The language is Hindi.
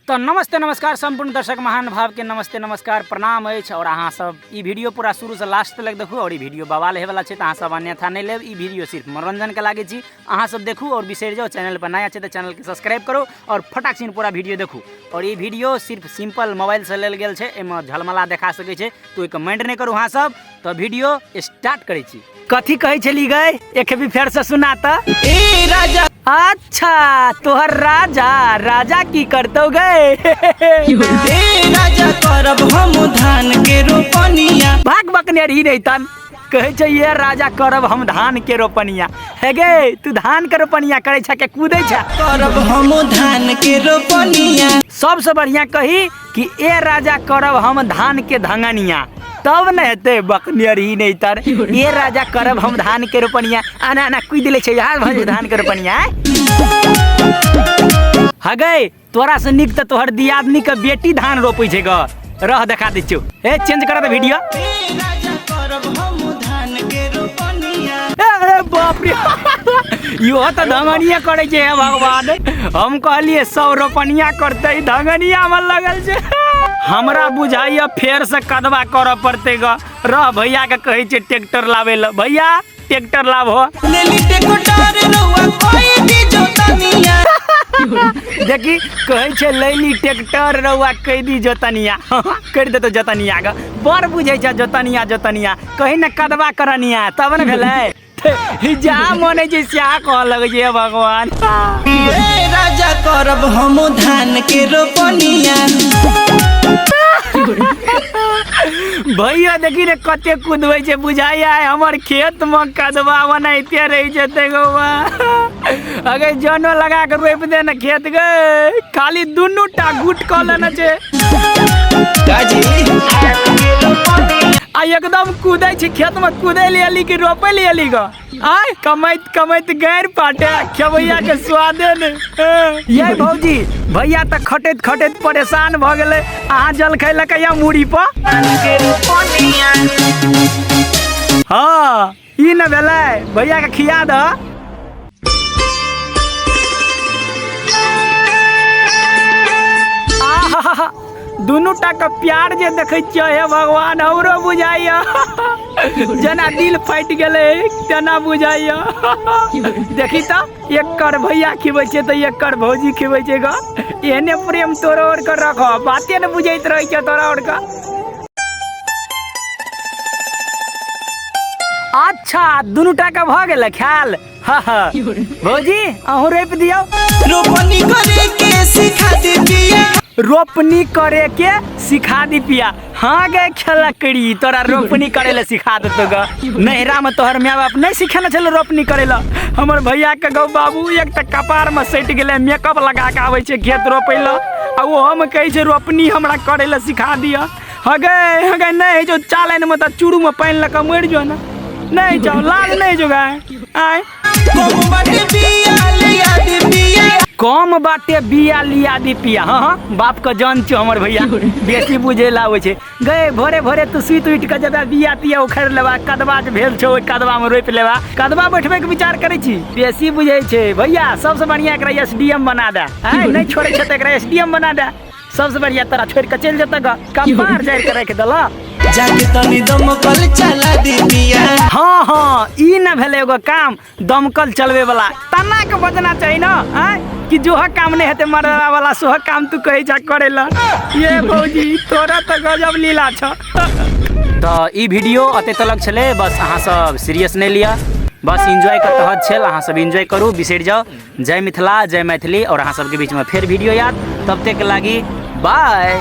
तो नमस्ते नमस्कार संपूर्ण दर्शक महान भाव के नमस्ते नमस्कार प्रणाम अछि। और अहाँ सब ई वीडियो पूरा शुरू से लास्ट तक देखू और ई वीडियो बवाल हे वाला छै, तो अहाँ सब अन्यथा नहीं लेब। ई वीडियो सिर्फ मनोरंजन के लागे छी, अहाँ सब देखू और बिसरि जाओ। चैनल पर नया छै तो चैनल के सब्सक्राइब करो और फटाक से पूरा वीडियो देखू। और ये वीडियो सिर्फ सिंपल मोबाइल से लेल गेल छै, एमे झलमला देखा सकै छै, तो कमेंट नहीं करू अहाँ सब। तो वीडियो स्टार्ट करै छी। कथी कहै छली गए, एक भी फेर से सुना त। ए राजा, अच्छा तोहर राजा राजा की करतो गए। राजा करब हम धान के रोपनिया। भाग बकनेर ही नहीं तन कहे छै ये राजा करब हम धान के रोपनिया। हे गे तू धान के रोपनिया करे छ के कूदे छ? करब हम धान के रोपनिया। सबसे बढ़िया कही कि ए राजा करब हम धान के धंगनिया, तब न हेते बकनियर ही नहीं तर। ये राजा करब हम धान के रोपनिया, आना आना कूद ले छै यार भज धान के रोपनिया। हगे तोरा से निक त तोहर दियादनी के बेटी धान रोपै छै ग। रह देखा दै छियो। ए चेंज कर दे वीडियो। राजा करब हम धान के रोपनिया। ए बाप रे यो त धंगनिया करे छै हे भगवान। हम कहलिए 100 रोपनिया करते, धंगनिया में लगल छै। हमरा बुझाइए फेर से कदवा कर पड़ते ग। रह भैया के कहे छै ट्रैक्टर लावे ल। भैया ट्रैक्टर लाभ लेली ट्रैक्टर रउआ कोई भी जोतनिया। देखी कहे छै लैली ट्रैक्टर रउआ कह दी जोतनिया। कर दे तो जोतनिया ग बड़ बुझे छै जोतनिया जोतनिया, कहीं न कदवा करनिया तब न भेलै। जा मने छै स्याह कह लगे छै भगवान। राजा करब हम धान के रोपनिया। भैया देखी रे कते कूदबै छै, बुझाइया हमर खेत में कदवा बनाइते रही जेते गौवा। अगर जनो लगा के रोप दे न खेत गे, खाली दुनू टा गुट क लेना छै। आ एकदम कूदै छै खेत में, कूदै ले अली कि रोपे ले अली ग। आय कमैत कमैत गैर पाटे खेवैया के स्वादे ने। ये भौजी भैया त खटैत खटैत परेशान भ गेलै, अहाँ जल खैलक या मुड़ी पर। हाँ ई न भेलै, भैया के खिया द। दुनू टा के प्यार जे देखै छियै हे भगवान, हमरो बुझाइया जना दिल फाटि गेलै तेना बुझाइया। देखी त एकर भैया खिबै छै त एकर भौजी खिबै छै ग। एहने प्रेम तोरा और के रख, बाते न बुझैत रहै छै तोरा और का। अच्छा दुनू टा के भ गेलै ख्याल। भौजी अहूँ रोपि दियौ। रोपनी करे के सिखा दे पिया। रोपनी करे के सिखा दी पिया। हाँ गे खेलकड़ी तोरा रोपनी करे ले सिखा देतो ग। नहरा में तोहर माय बाप नहीं सिखाना चलो रोपनी करे ला। हमर भैया के गौ बाबू एक त कपार में सटि गेले, मेकअप लगा के आवे छै खेत रोपे ला, आ वो हम कहे छै रोपनी हमरा करे ले सिखा दिया। हगे हगे नहीं जो चालन में त चूरू में पानी लगा मर जो ना, नहीं जाओ लाज नहीं जो गाय। आय कम बाटे बिया लिया दे पिया। कम बाटे बिया लिया दी पिया। हाँ बाप का जान छो हमर भैया, बेसी बुझे ला आवे छै। गए भोरे भोरे तू सुत उठ के जब बिया तिया उखड़ लेबा, कदवा के भेल छो कदवा में रोप लेबा, कदवा बैठबे के विचार करे छी। बेसी बुझे छै भैया, सबसे बढ़िया एकरा एसडीएम बना दे। नहीं छोड़े छै त एकरा एसडीएम बना दे। सबसे बढ़िया तोरा छोड़ के चल जत ग, कपार जाय के रख देला। जाके तनी दमकल चला दे पिया। हाँ हाँ ई न भेले एगो काम दमकल चलवे वाला, तना के बजना चाहिए ना। कि जो काम नहीं हेते मरला वाला सोह काम तू कहे जा करेला। ये भौजी तोरा तो गजब लीला छ। तो ई वीडियो अते तलक छले, बस अहाँ सब सीरियस नहीं लिया, बस एंजॉय के तहत छल। अहाँ सब एंजॉय करू, बिसरि जाओ। जय मिथिला जय मैथिली। और अहाँ सबके बीच में फिर वीडियो याद, तब तक लागी बाय।